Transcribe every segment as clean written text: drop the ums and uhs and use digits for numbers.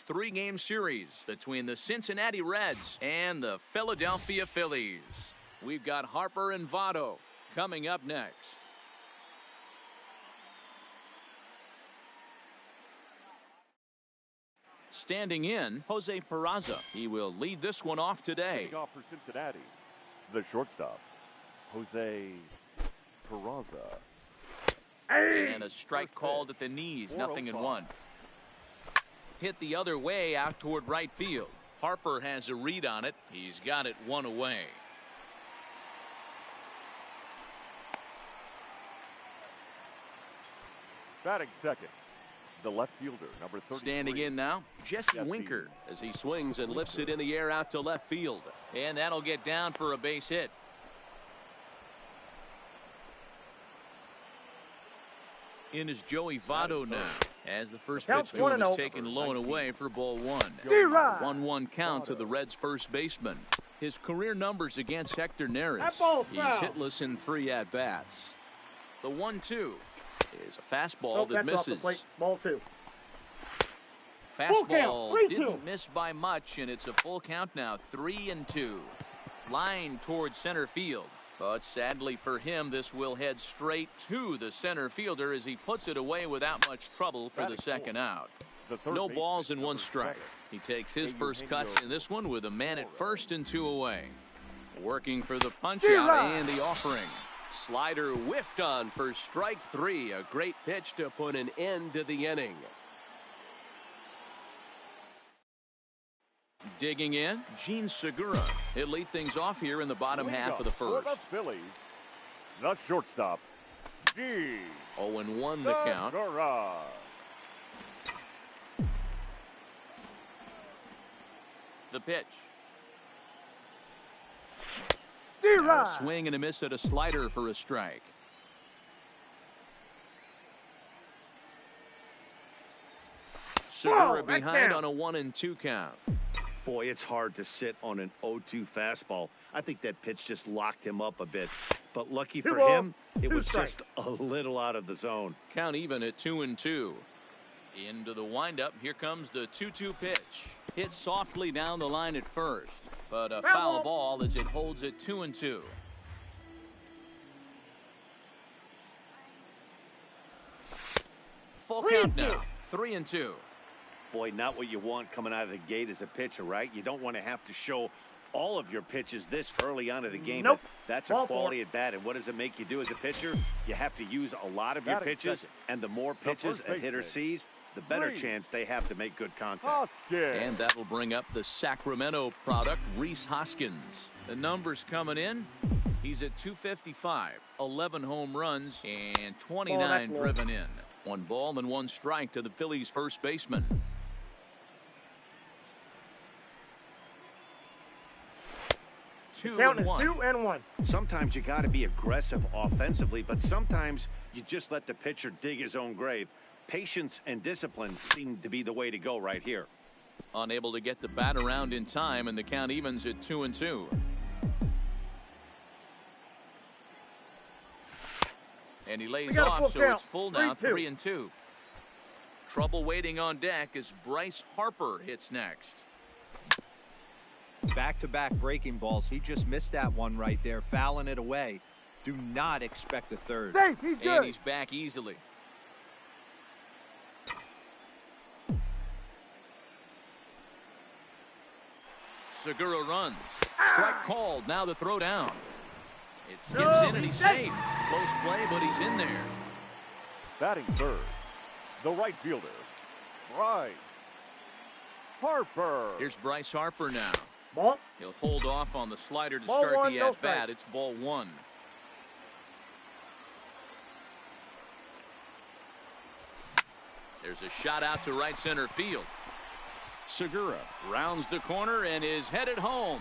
Three-game series between the Cincinnati Reds and the Philadelphia Phillies. We've got Harper and Votto coming up next. Standing in, Jose Peraza. He will lead this one off today. Leading off for Cincinnati, the shortstop, Jose Peraza. And a strike called at the knees, 0-1. Hit the other way out toward right field. Harper has a read on it. He's got it one away. Batting second, the left fielder, number 33. Standing in now, Jesse Winker, as he swings and lifts it in the air out to left field. And that'll get down for a base hit. In is Joey Votto now, as the first pitch to him is taken low and away for ball one. 1-1 count to the Reds' first baseman. His career numbers against Hector Neris. He's hitless in 3 at-bats. The 1-2 is a fastball that misses. Ball 2. Fastball didn't miss by much, and it's a full count now. 3-2. Line towards center field. But sadly for him, this will head straight to the center fielder as he puts it away without much trouble for the second out. No balls and 1 strike. He takes his first cuts in this one with a man at first and 2 away. Working for the punch out and the offering. Slider whiffed on for strike 3. A great pitch to put an end to the inning. Digging in, Gene Segura. He'll lead things off here in the bottom half of the first. The Phillies, the shortstop, Gene 0-1 the count. Segura. The pitch. A swing and a miss at a slider for a strike. Segura behind on a 1-2 count. Boy, it's hard to sit on an 0-2 fastball. I think that pitch just locked him up a bit. But lucky for him, it was just a little out of the zone. Count even at 2-2. Into the windup. Here comes the 2-2 pitch. Hit softly down the line at first. But a foul ball as it holds at 2-2. Full count now. 3-2. Boy, not what you want coming out of the gate as a pitcher, right? You don't want to have to show all of your pitches this early on in the game. Nope. That's a quality at bat. And what does it make you do as a pitcher? You have to use a lot of your pitches. And the more pitches a hitter sees, the better chance they have to make good contact. And that'll bring up the Sacramento product, Rhys Hoskins. The numbers coming in. He's at 255, 11 home runs, and 29 driven in. 1 ball and 1 strike to the Phillies' first baseman. Count is 2-1. Sometimes you got to be aggressive offensively, but sometimes you just let the pitcher dig his own grave. Patience and discipline seem to be the way to go right here. Unable to get the bat around in time, and the count evens at 2-2. And he lays off, so it's full now, 3-2. Trouble waiting on deck as Bryce Harper hits next. Back-to-back breaking balls. He just missed that one right there, fouling it away. Do not expect a third. Safe, he's good. And he's back easily. Segura runs. Strike called. Now the throw down. It skips in and he's safe. Close play, but he's in there. Batting third, the right fielder, Bryce Harper. Here's Bryce Harper now. Ball. He'll hold off on the slider to Ball start one, the no at-bat. strike. It's ball 1. There's a shot out to right center field. Segura rounds the corner and is headed home.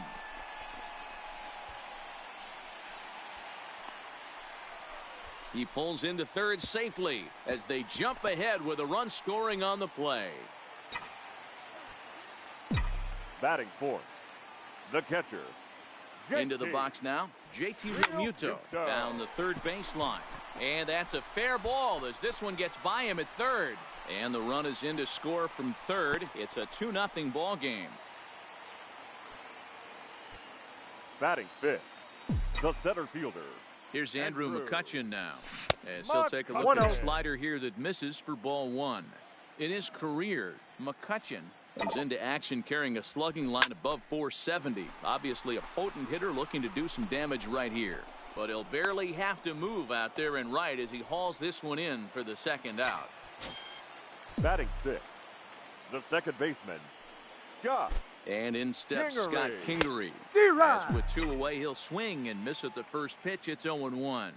He pulls into third safely as they jump ahead with a run scoring on the play. Batting fourth, the catcher, Into the box now, JT Realmuto down the third baseline. And that's a fair ball as this one gets by him at third. And the run is in to score from third. It's a 2-0 ball game. Batting fifth, the center fielder. Here's Andrew Andrew McCutchen now, as he'll take a look at a slider here that misses for ball one. In his career, McCutchen comes into action carrying a slugging line above 470. Obviously a potent hitter looking to do some damage right here. But he'll barely have to move out there and right as he hauls this one in for the second out. Batting sixth, the second baseman, Scott. And in steps Kingery. Scott Kingery. D-Rod. As with two away, he'll swing and miss at the first pitch. It's 0-1.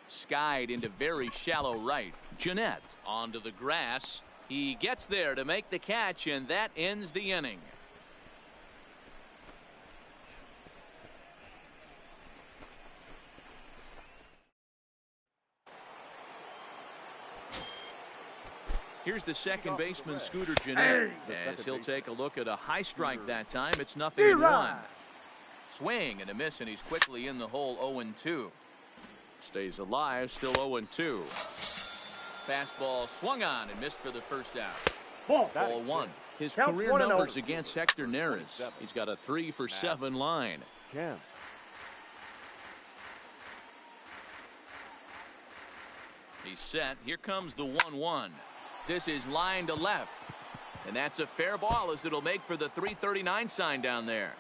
Skied into very shallow right. Jeanette onto the grass. He gets there to make the catch, and that ends the inning. Here's the second baseman, Scooter Jeanette, as he'll take a look at a high strike that time. It's 0-1. Swing and a miss, and he's quickly in the hole. 0-2. Stays alive, still 0-2. Fastball swung on and missed for the first out. Ball one. His career numbers against Hector Neris. He's got a 3-for-7 line. Cam. He's set. Here comes the 1-1. This is line to left. And that's a fair ball as it'll make for the 339 sign down there.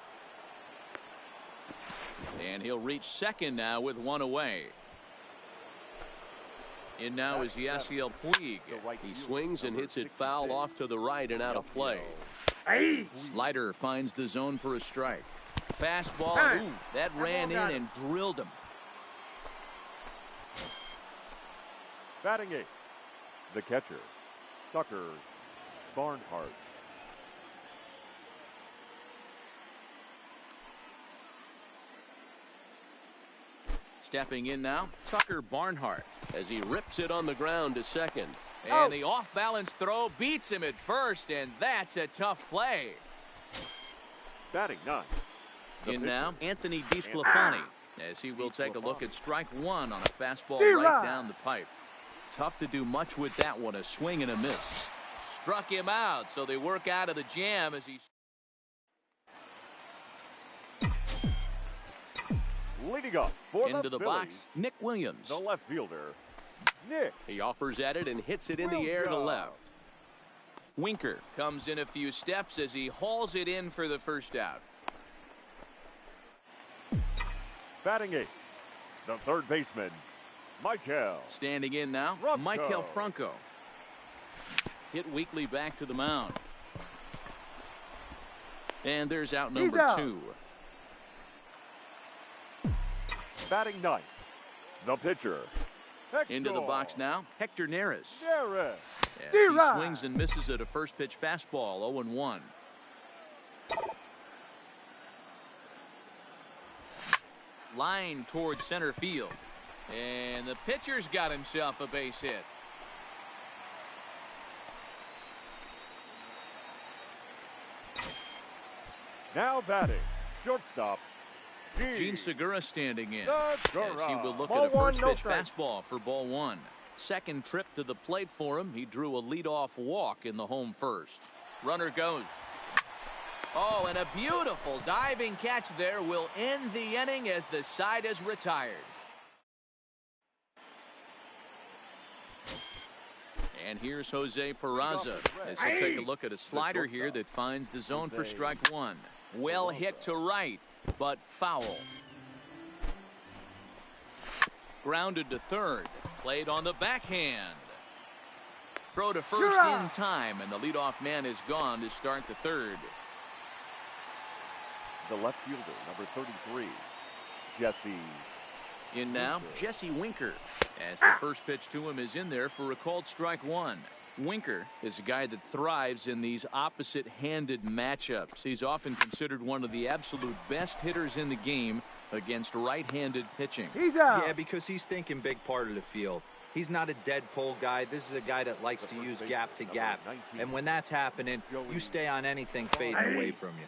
And he'll reach second now with one away. In now is Yasiel Puig. He swings and hits it foul off to the right and out of play. Slider finds the zone for a strike. Fastball. Ooh, that ran in and drilled him. Batting eighth, the catcher, Tucker Barnhart. Stepping in now, Tucker Barnhart as he rips it on the ground to second. And the off-balance throw beats him at first, and that's a tough play. Batting ninth. In now, Anthony DeSclafani, as he will take a look at strike one on a fastball right down the pipe. Tough to do much with that one, a swing and a miss. Struck him out, so they work out of the jam as he... Leading up for Into the Phillies, box, Nick Williams. the left fielder, Nick. He offers at it and hits it in the air to left. Winker comes in a few steps as he hauls it in for the first out. Batting eighth, the third baseman, Michael. Standing in now, Franco. Michael Franco. Hit weakly back to the mound. And there's out number two. Batting ninth, the pitcher, Hector. Into the box now, Hector Neris. Neris. As he swings and misses at a first pitch fastball, 0-1. Line towards center field. And the pitcher's got himself a base hit. Now batting, shortstop, Gene Segura standing in. Segura. As he will look Ball at a first one, pitch no strike. fastball for ball one. Second trip to the plate for him. He drew a leadoff walk in the home first. Runner goes. Oh, and a beautiful diving catch there will end the inning as the side is retired. And here's Jose Peraza as he'll take a look at a slider here that finds the zone for strike one. Well hit to right, but foul. Grounded to third. Played on the backhand. Throw to first in time, and the leadoff man is gone to start the third. The left fielder, number 33, Jesse. In now, Jesse Winker, as the first pitch to him is in there for a called strike one. Winker is a guy that thrives in these opposite-handed matchups. He's often considered one of the absolute best hitters in the game against right-handed pitching. Yeah, because he's thinking big part of the field. He's not a dead pull guy. This is a guy that likes to use gap to gap. And when that's happening, you stay on anything fading away from you.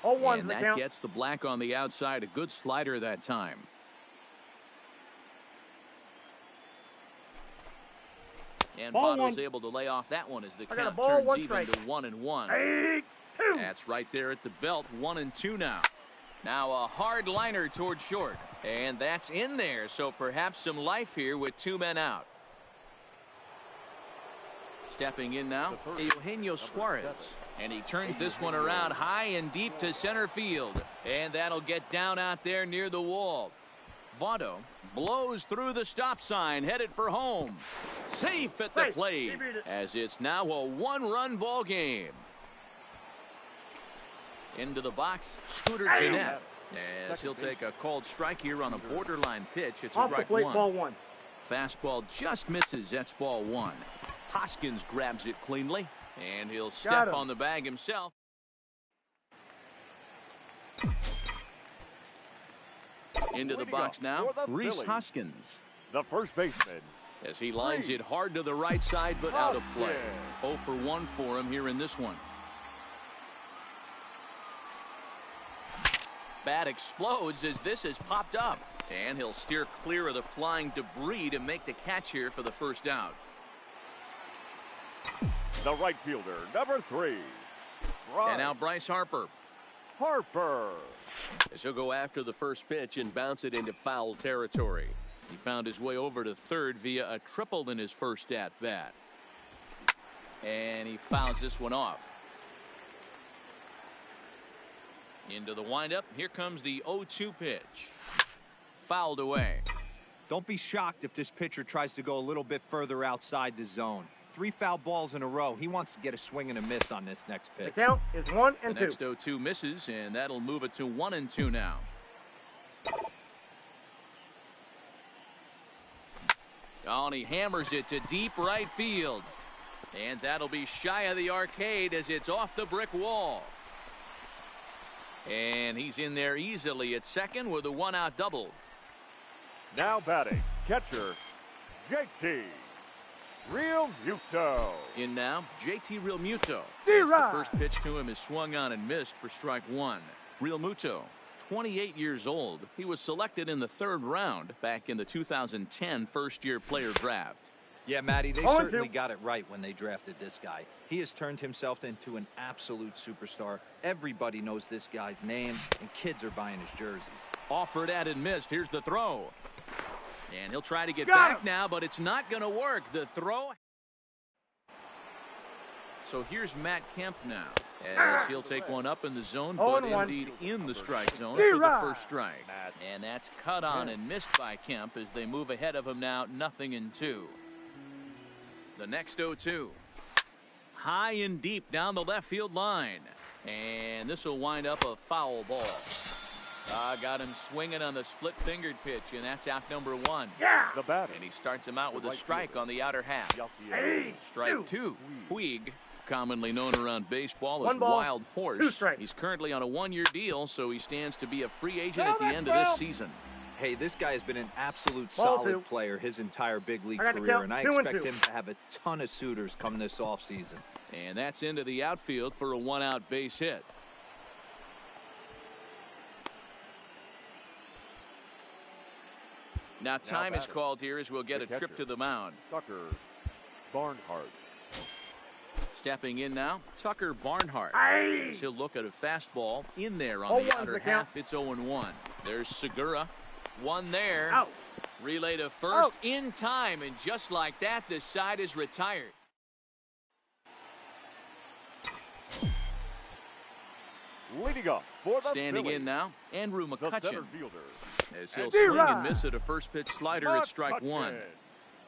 And that gets the black on the outside. A good slider that time. And Ball Votto's one. able to lay off that one as the I got a count ball, turns one even strike. to 1-1. Hey, 2. That's right there at the belt, 1-2 now. Now a hard liner toward short. And that's in there, so perhaps some life here with 2 men out. Stepping in now, Eugenio Suarez. And he turns this one around high and deep to center field. And that'll get down out there near the wall. Votto blows through the stop sign, headed for home. Safe at the Hey, plate, he beat it. as it's now a 1-run ball game. Into the box, Scooter Hey. Gennett. As he'll take a called strike here on a borderline pitch. It's Off the strike plate, 1. ball 1. Fastball just misses. That's ball 1. Hoskins grabs it cleanly, and he'll Got step him. on the bag himself. Into the Leading box off now, for the Rhys Phillies. Hoskins. The first baseman. As he lines Rhys it hard to the right side, but out of play. Hoskins. 0 for 1 for him here in this one. Bat explodes as this has popped up. And he'll steer clear of the flying debris to make the catch here for the first out. The right fielder, number 3. And now Bryce Harper. Harper. As he'll go after the first pitch and bounce it into foul territory. He found his way over to third via a triple in his first at-bat. And he fouls this one off. Into the windup. Here comes the 0-2 pitch. Fouled away. Don't be shocked if this pitcher tries to go a little bit further outside the zone. 3 foul balls in a row. He wants to get a swing and a miss on this next The pitch. count is 1 The and 2. next 0-2 misses, and that'll move it to 1-2 now. Oh, and he hammers it to deep right field. And that'll be shy of the arcade as it's off the brick wall. And he's in there easily at second with a 1-out double. Now batting, catcher, JT Realmuto. In now, JT Realmuto. D-Rod. The first pitch to him is swung on and missed for strike 1. Realmuto, 28 years old. He was selected in the 3rd round back in the 2010 first-year player draft. Yeah, Matty, they 0-2. certainly got it right when they drafted this guy. He has turned himself into an absolute superstar. Everybody knows this guy's name, and kids are buying his jerseys. Offered at and missed. Here's the throw. And he'll try to get Got back him. now, but it's not going to work. The throw. So here's Matt Kemp now, as he'll take one up in the zone, but 0-1. indeed in the strike zone for the D-Rod. first strike. And that's cut on and missed by Kemp as they move ahead of him now, 0-2. The next 0-2. High and deep down the left field line. And this will wind up a foul ball. Got him swinging on the split-fingered pitch, and that's out number 1. Yeah. The batter, And he starts him out with a right strike fielder. on the outer half. Yasiel. Hey, Strike 2. Puig, commonly known around baseball as 1 ball, Wild 2 Horse. strikes. He's currently on a 1-year deal, so he stands to be a free agent at the Down end that of this ball. season. Hey, this guy has been an absolute Ball solid 2. player his entire big league I got the career, count, and I 2-2. expect him to have a ton of suitors come this offseason. And that's into the outfield for a 1-out base hit. Now time is batting. called here as we'll get The a trip catcher. to the mound. Tucker Barnhart. Stepping in now, Tucker Barnhart. Hey. As he'll look at a fastball in there on 0-1 the outer the count. half. It's 0-1. There's Segura. One there. Out. Relay to first Out. in time, and just like that, this side is retired. Leading up for the Standing Phillies, in now, Andrew the center McCutcheon. fielder. As he'll And swing D-Rod. and miss at a first pitch slider at strike 1. McCutcheon.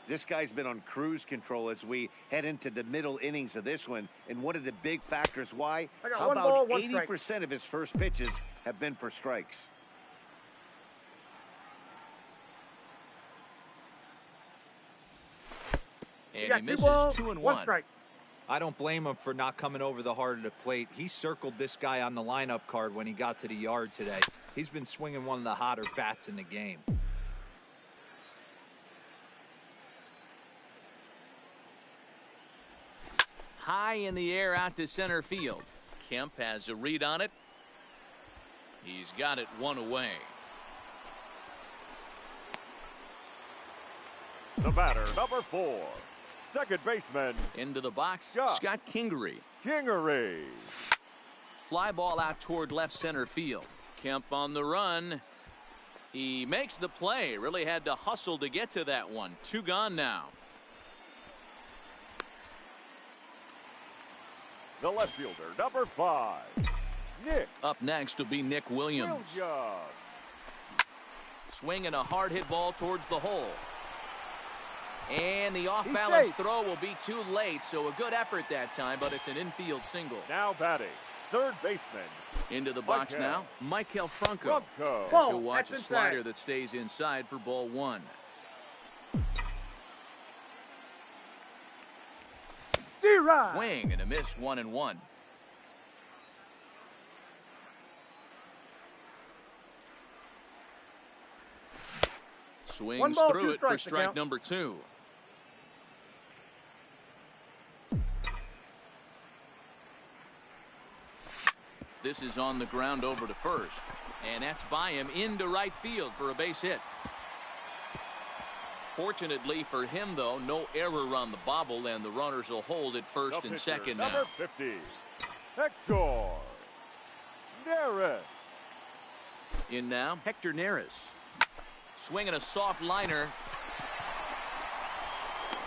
This guy's been on cruise control as we head into the middle innings of this one. And one of the big factors why, I got how 1 about ball, 1 strike. 80% of his first pitches have been for strikes? You And got he 2 misses balls, 2 and 1 1. strike. I don't blame him for not coming over the heart of the plate. He circled this guy on the lineup card when he got to the yard today. He's been swinging one of the hotter bats in the game. High in the air out to center field. Kemp has a read on it. He's got it 1 away. The batter, number 4, second baseman, Into the box, Scott Scott Kingery. Kingery. Fly ball out toward left center field. Kemp on the run. He makes the play. Really had to hustle to get to that one. 2 gone now. The left fielder, number 5, Nick Up next will be Nick Williams. Swinging a hard hit ball towards the hole. And the off-balance throw will be too late, so a good effort that time, but it's an infield single. Now batting, third baseman, Into the box now, Maikel Franco. Franco. As he'll watch a slider that stays inside for ball 1. D-Rod. Swing and a miss, 1-1. Swings ball, through 2 it for strikes to strike count. number 2. This is on the ground over to first. And that's by him into right field for a base hit. Fortunately for him, though, no error on the bobble, and the runners will hold at first The and pitcher, second number now. 50, Hector Neris. In now, Hector Neris. Swinging a soft liner.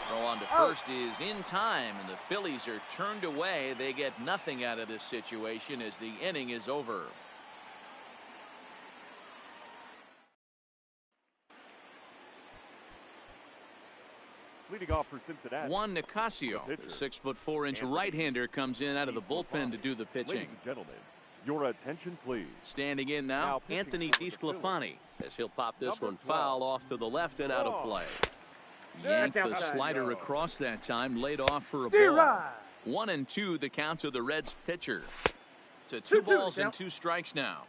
Throw on to first is in time, and the Phillies are turned away. They get nothing out of this situation as the inning is over. Leading off for Cincinnati, Juan Nicasio, The the pitcher, 6'4" Anthony right-hander, comes in out of the bullpen to do the Ladies pitching. and gentlemen, your attention please. Standing in now, Now pitching Anthony for the DeSclafani, as he'll pop this Number one 12, foul off to the left and out of play. There, Yanked the outside. slider across that time, laid off for a D-Rod. ball. 1-2 the count to the Reds pitcher. To 2-2 2 balls and count. 2 strikes now.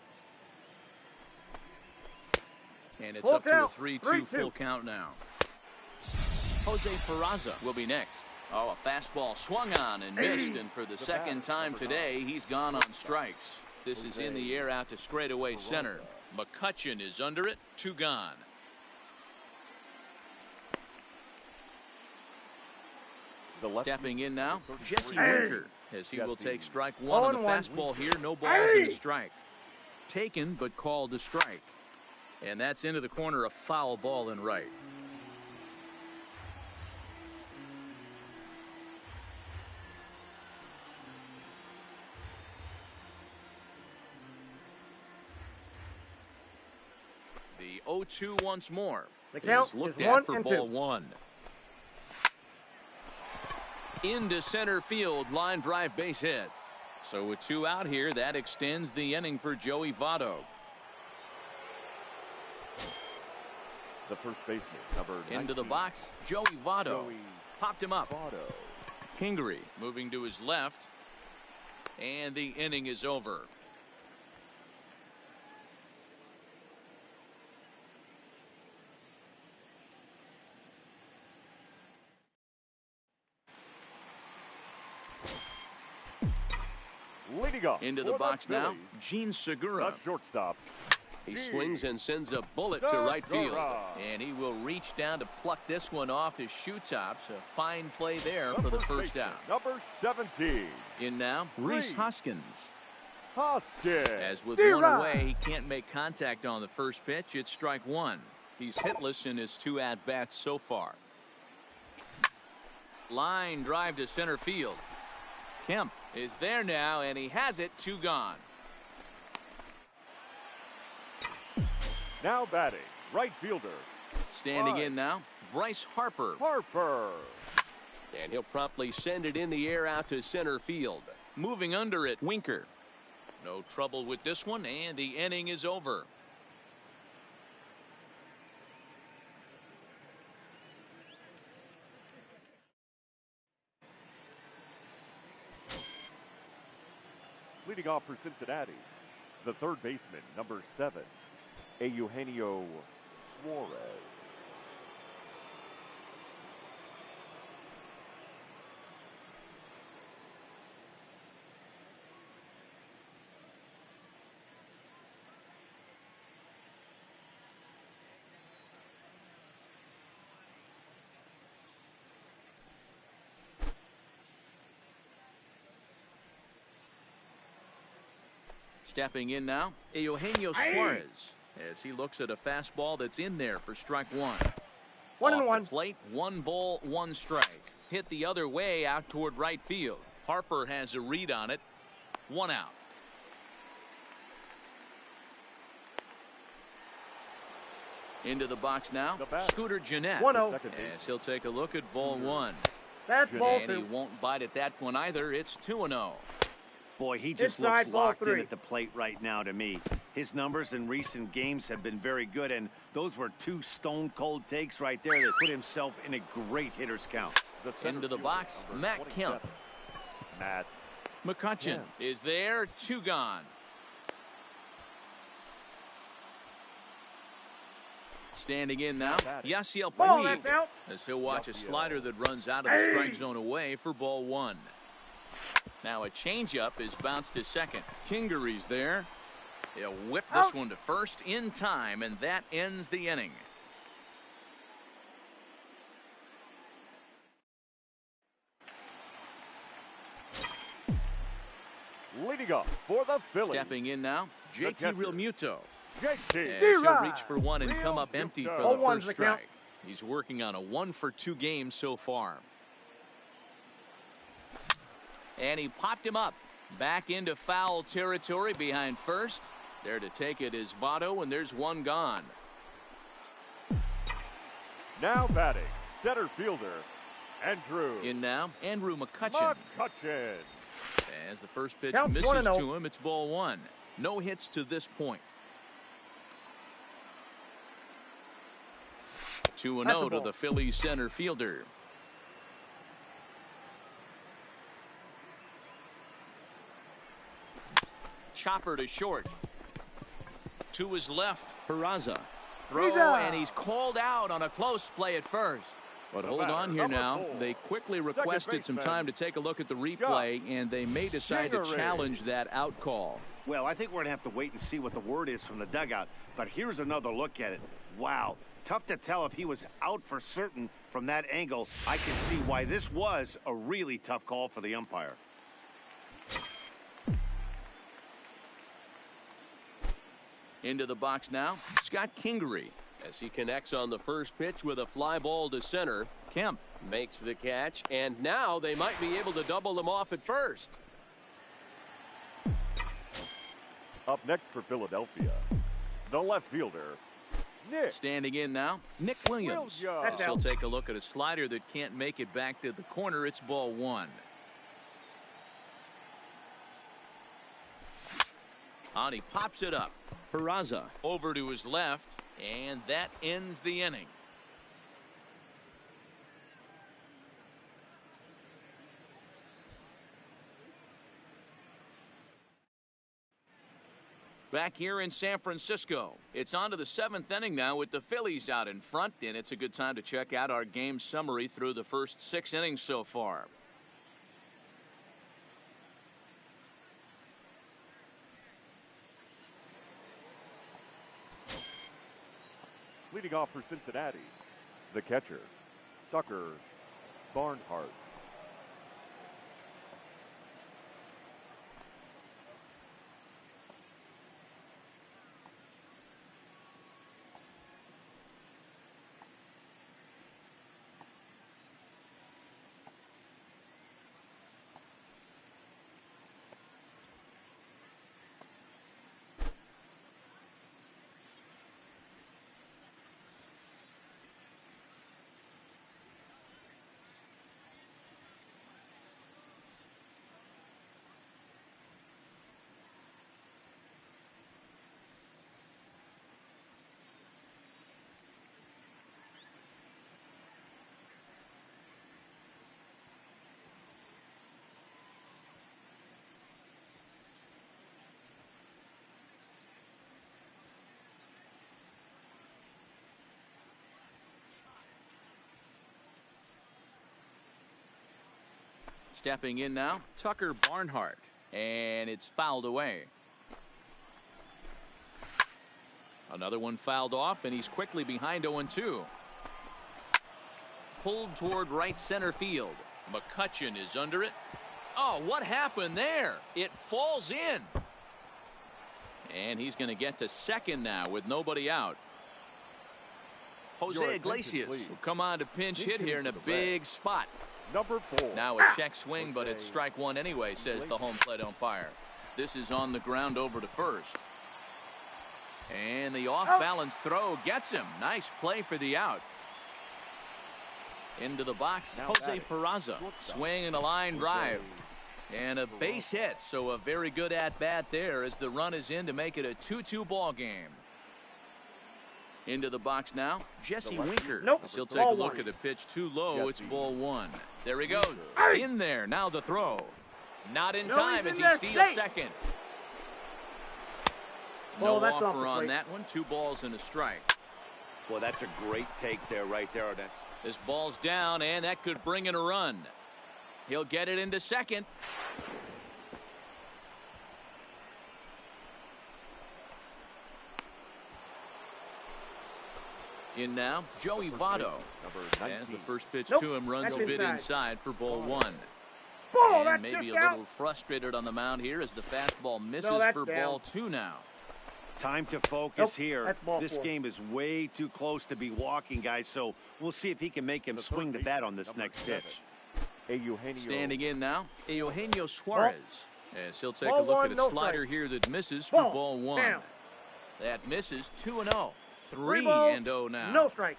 And it's Full up count. to a 3-2 3-2. full count now. Jose Peraza will be next. Oh, a fastball swung on and missed, and for the second time today, he's gone on strikes. This is in the air out to straightaway center. McCutchen is under it, 2 gone. The left Stepping in now, 33. Jesse Winker, as he will Jesse. take strike 1 on the 0-1. fastball here. No balls and a strike. Taken, but called a strike. And that's into the corner, a foul ball in right. The 0-2 once more. The count Is looked is at 1 for and ball 2. 1. Into center field, line drive base hit. So with 2 out here, that extends the inning for Joey Votto. The first baseman, number 19, Into the box, Joey Votto. Joey Popped him up. Votto. Kingery moving to his left. And the inning is over. Leading off Into the for box now, Phillies, Gene Segura. the shortstop. He Gene swings and sends a bullet to right field. Segura. And he will reach down to pluck this one off his shoe tops. A fine play there for the first baseman, out. Number 17, In now, Reese Reese. Hoskins. Hoskins. As with D-Rod. one away, he can't make contact on the first pitch. It's strike 1. He's hitless in his 2 at-bats so far. Line drive to center field. Kemp is there now, and he has it. 2 gone. Now batting, right fielder, Standing Right. in now, Bryce Harper. Harper. And he'll promptly send it in the air out to center field. Moving under it, Winker. No trouble with this one, and the inning is over. Leading off for Cincinnati, the third baseman, number 7, Eugenio Suarez. Stepping in now, Eugenio Suarez, as he looks at a fastball that's in there for strike one. 1-1. The plate, 1 ball, 1 strike. Hit the other way out toward right field. Harper has a read on it. 1 out. Into the box now, Scooter Gennett, 1-0. as he'll take a look at ball 1. That's ball And he 2. won't bite at that one either. It's 2-0. Boy, he just Inside, looks ball locked in 3. at the plate right now to me. His numbers in recent games have been very good, and those were 2 stone-cold takes right there that put himself in a great hitter's count. Into the box, Matt Kemp. Matt McCutchen is there, 2 gone. Standing in now, Yasiel Ball, Puig, that's out. as he'll watch a slider that runs out of the strike zone away for ball 1. Now a changeup is bounced to second. Kingery's there. He'll whip this one to first in time, and that ends the inning. leading off for the Phillies. Stepping in now, JT catcher. Realmuto. JT. As he'll reach for one and come up empty for the 0-1's first the count. strike. He's working on a 1-for-2 game so far. And he popped him up. Back into foul territory behind first. There to take it is Votto, and there's 1 gone. Now batting, center fielder, Andrew In now, Andrew McCutchen. McCutchen. As the first pitch Count misses 1-0. to him, it's ball 1. No hits to this point. 2-0 to the Phillies center fielder. Chopper to short. To his left, Peraza. Throw, and he's called out on a close play at first. But hold on here now. They quickly requested some time to take a look at the replay, and they may decide to challenge that out call. Well, I think we're going to have to wait and see what the word is from the dugout. But here's another look at it. Wow. Tough to tell if he was out for certain from that angle. I can see why this was a really tough call for the umpire. Into the box now, Scott Kingery. As he connects on the first pitch with a fly ball to center. Kemp Makes the catch, and now they might be able to double them off at first. Up next for Philadelphia, the left fielder, Nick. standing in now, Nick Williams. Williams. As he'll take a look at a slider that can't make it back to the corner. It's ball 1. On he pops it up. Peraza over to his left, and that ends the inning. Back here in San Francisco, it's on to the 7th inning now with the Phillies out in front, and it's a good time to check out our game summary through the first 6 innings so far. Leading off for Cincinnati, the catcher, Tucker Barnhart. Stepping in now, Tucker Barnhart, and it's fouled away. Another one fouled off, and he's quickly behind 0-2. Pulled toward right center field. McCutchen is under it. Oh, what happened there? It falls in. And he's going to get to second now with nobody out. Jose Iglesias will come on to pinch hit here in a big spot. Number 4. Now a check swing, but it's strike one anyway, says the home plate umpire. This is on the ground over to first. And the off-balance throw gets him. Nice play for the out. Into the box, Jose Peraza. Swing and a line drive. And a base hit, so a very good at-bat there as the run is in to make it a 2-2 ball game. Into the box now, Jesse Winker. Nope. He'll take a look at the pitch too low. It's ball one. There he goes. In there. Now the throw. Not in time as he steals second. No offer on that one. 2 balls and a strike. Well, that's a great take there, right there. This ball's down, and that could bring in a run. He'll get it into second. In now, Joey Votto. As the first pitch to him runs a bit inside for ball one. And maybe a little frustrated on the mound here as the fastball misses for ball two now. Time to focus here. This game is way too close to be walking, guys, so we'll see if he can make him swing the bat on this next pitch. Standing in now, Eugenio Suarez. As he'll take a look at a slider here that misses for ball one. That misses 2-0. 3-0 now. No strike.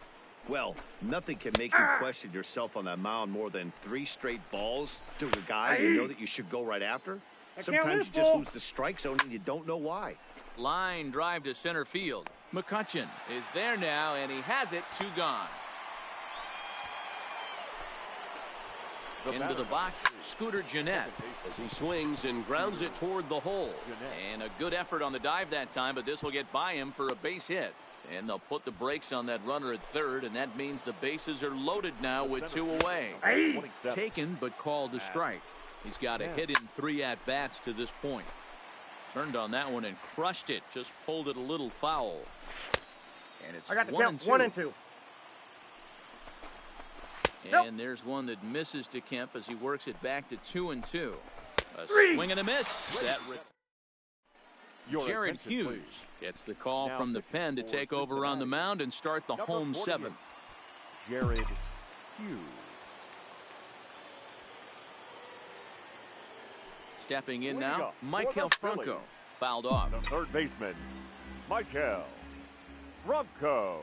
Well, nothing can make you question yourself on that mound more than 3 straight balls to a guy you know that you should go right after. Sometimes you just lose the strike zone and you don't know why. Line drive to center field. McCutchen is there now, and he has it. 2 gone. Into the box, Scooter Gennett as he swings and grounds it toward the hole. And a good effort on the dive that time, but this will get by him for a base hit. And they'll put the brakes on that runner at third, and that means the bases are loaded now with 2 away. Taken, but called a strike. He's got a hit in 3 at-bats to this point. Turned on that one and crushed it. Just pulled it a little foul. And it's 1-2. And there's one that misses to Kemp as he works it back to 2-2. A swing and a miss. Jared Hughes gets the call from the pen to take over on the mound and start the home 7th. Jared Hughes. Stepping in now, Maikel Franco. Fouled off. The third baseman, Maikel Franco.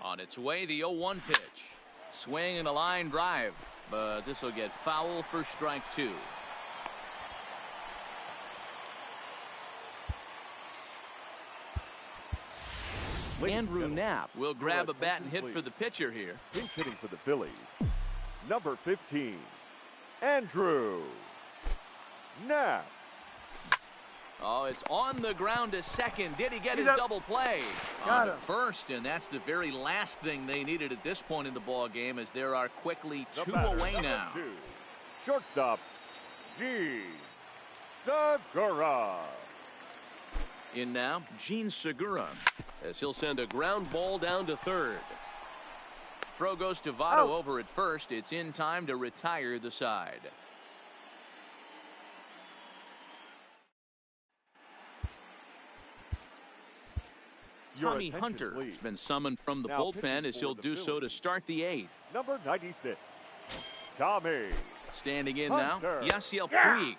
On its way, the 0-1 pitch. Swing and a line drive, but this will get foul for strike 2. Andrew Knapp will grab a bat and hit for the pitcher here. Pinch hitting for the Phillies, number 15, Andrew Knapp. Oh, it's on the ground to second. Did he get his double play? On to first, and that's the very last thing they needed at this point in the ball game, as there are quickly 2 away now. Shortstop, Jean Segura. In now, Jean Segura, as he'll send a ground ball down to third. Throw goes to Votto over at first. It's in time to retire the side. Tommy Hunter has been summoned from the bullpen as he'll do so to start the 8th. Number 96, Tommy. Standing in now, Yasiel Puig,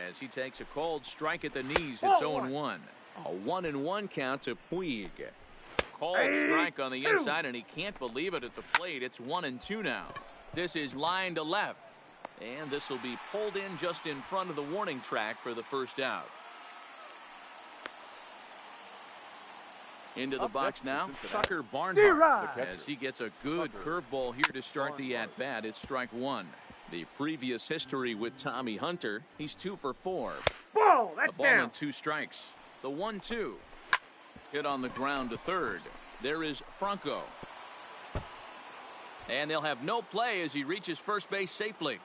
as he takes a cold strike at the knees. It's 0-1. A 1-1 count to Puig. Called strike on the inside, and he can't believe it at the plate. It's 1-2 now. This is line to left, and this will be pulled in just in front of the warning track for the first out. Into the box now, Tucker Barnhart, as he gets a good curveball here to start the at-bat. It's strike 1. The previous history with Tommy Hunter, he's 2 for 4. A ball and 2 strikes. The 1-2. Hit on the ground to third. There is Franco. And they'll have no play as he reaches first base safely.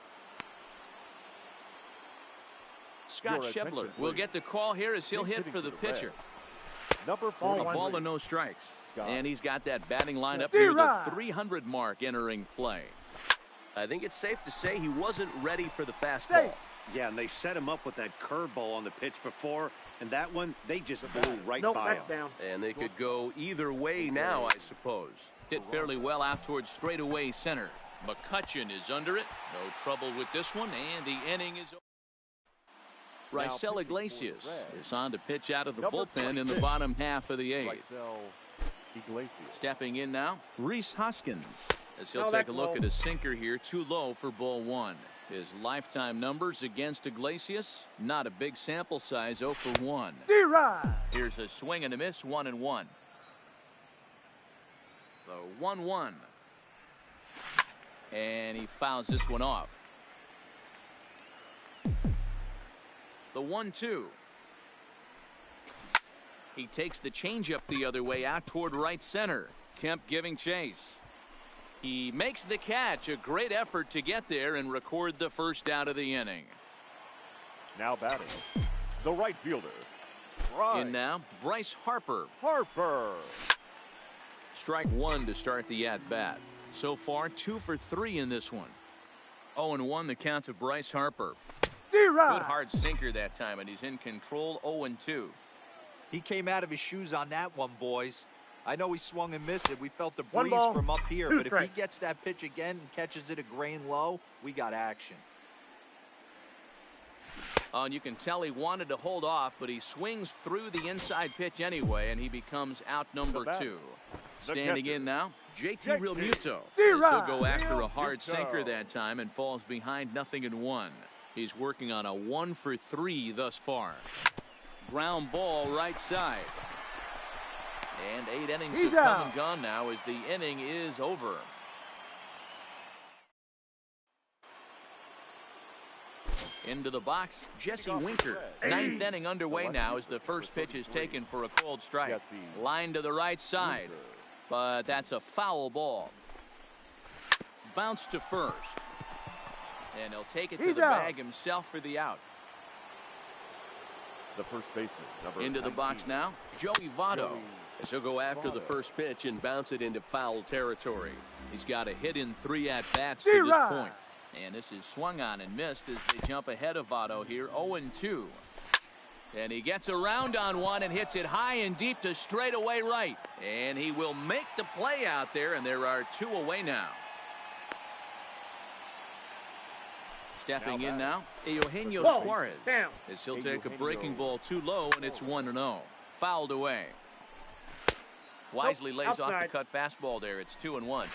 Scott Schebler will get the call here as he'll hit for the pitcher. Number 4, a ball and no strikes. And he's got that batting line up near the 300 mark entering play. I think it's safe to say he wasn't ready for the fastball. Yeah, and they set him up with that curveball on the pitch before, and that one, they just blew right Nope, by him. that's down. And they could go either way now, I suppose. Hit fairly well out towards straightaway center. McCutchen is under it. No trouble with this one, and the inning is over. Raisel Iglesias is on to pitch out of the bullpen in the bottom half of the eighth. Stepping in now, Rhys Hoskins, as he'll take a look at a sinker here, too low for ball one. His lifetime numbers against Iglesias, not a big sample size, 0 for 1. D-Rod. Here's a swing and a miss, 1-1. The 1-1. And he fouls this one off. The 1-2. He takes the changeup the other way out toward right center. Kemp giving chase. He makes the catch. A great effort to get there and record the first out of the inning. Now batting, the right fielder. In now, Bryce Harper. Strike one to start the at-bat. So far, 2 for 3 in this one. 0-1 the count to Bryce Harper. Good hard sinker that time, and he's in control. 0-2. He came out of his shoes on that one, boys. I know he swung and missed it. We felt the One breeze ball, from up here, two but if strikes. he gets that pitch again and catches it a grain low, we got action. And you can tell he wanted to hold off, but he swings through the inside pitch anyway, and he becomes out number 2. Standing in now, JT Realmuto. As he'll go after a hard sinker that time and falls behind 0-1. He's working on a 1 for 3 thus far. Ground ball right side. And 8 innings have come and gone now as the inning is over. Into the box, Jesse Winker. 9th inning underway now as the first pitch is taken for a cold strike. Line to the right side, but that's a foul ball. Bounce to first. And he'll take it to the bag himself for the out. The first baseman, number Into the 19. box now, Joey Votto. As he'll go after the first pitch and bounce it into foul territory. He's got a hit in 3 at-bats to this point. And this is swung on and missed as they jump ahead of Votto here, 0-2. And he gets around on one and hits it high and deep to straightaway right. And he will make the play out there, and there are 2 away now. Stepping in now, Eugenio Suarez. As he'll take a breaking ball too low, and it's 1-0. Fouled away. Wisely lays off the cut fastball there. It's 2-1.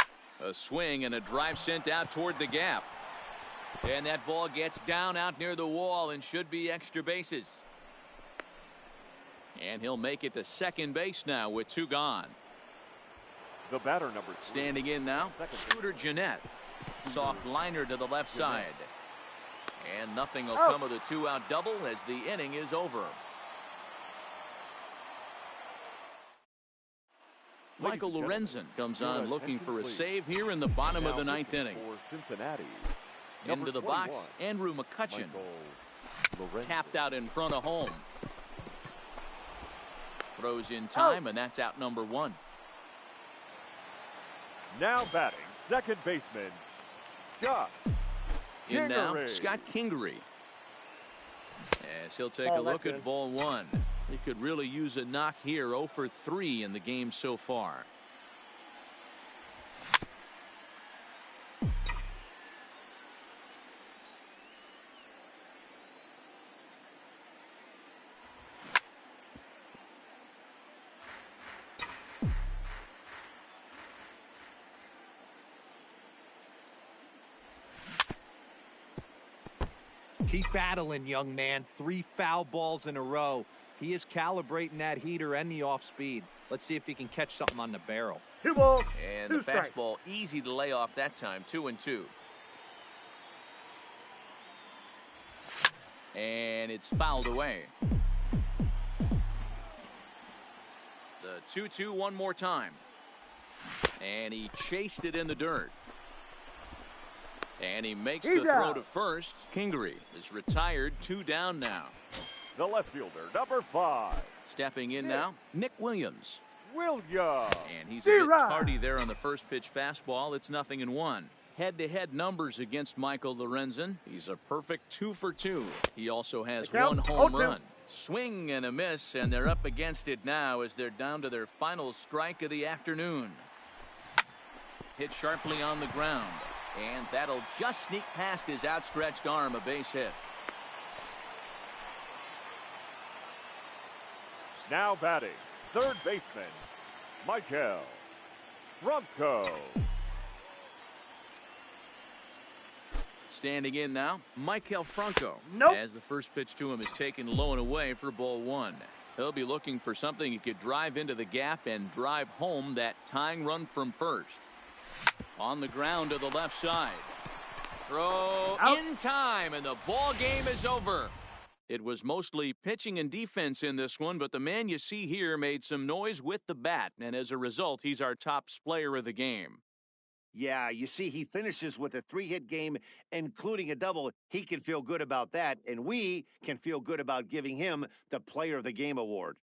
A swing and a drive sent out toward the gap. And that ball gets down out near the wall and should be extra bases. And he'll make it to second base now with 2 gone. The batter, number 3. Standing in now, Scooter Gennett. Soft liner to the left side. And nothing will come of the 2-out double as the inning is over. Michael Lorenzen comes on looking for a save here in the bottom of the 9th inning. For Cincinnati. Into the box, Andrew McCutchen. Tapped out in front of home. Throws in time, and that's out number 1. Now batting, second baseman, Scott In now, Kingery. Scott Kingery. As he'll take a look at ball 1. He could really use a knock here. 0 for 3 in the game so far. Keep battling, young man. 3 foul balls in a row. He is calibrating that heater and the off speed. Let's see if he can catch something on the barrel. 2 balls. And 2 the strikes. fastball easy to lay off that time. 2-2. And it's fouled away. The 2-2 one more time. And he chased it in the dirt. And he makes the throw to first. Kingery is retired. 2 down now. The left fielder, number 5. Stepping in now, Nick Williams. Williams. And he's a bit tardy there on the first pitch fastball. It's 0-1. head-to-head numbers against Michael Lorenzen. He's a perfect 2 for 2. He also has The count, 1 home 0-2. run. Swing and a miss, and they're up against it now as they're down to their final strike of the afternoon. Hit sharply on the ground, and that'll just sneak past his outstretched arm, a base hit. Now batting, third baseman, Maikel Franco. Standing in now, Maikel Franco. Nope. As the first pitch to him is taken low and away for ball 1. He'll be looking for something he could drive into the gap and drive home that tying run from first. On the ground to the left side. Throw Out. in time, and the ball game is over. It was mostly pitching and defense in this one, but the man you see here made some noise with the bat, and as a result, he's our top player of the game. Yeah, you see, he finishes with a 3-hit game, including a double. He can feel good about that, and we can feel good about giving him the Player of the Game award.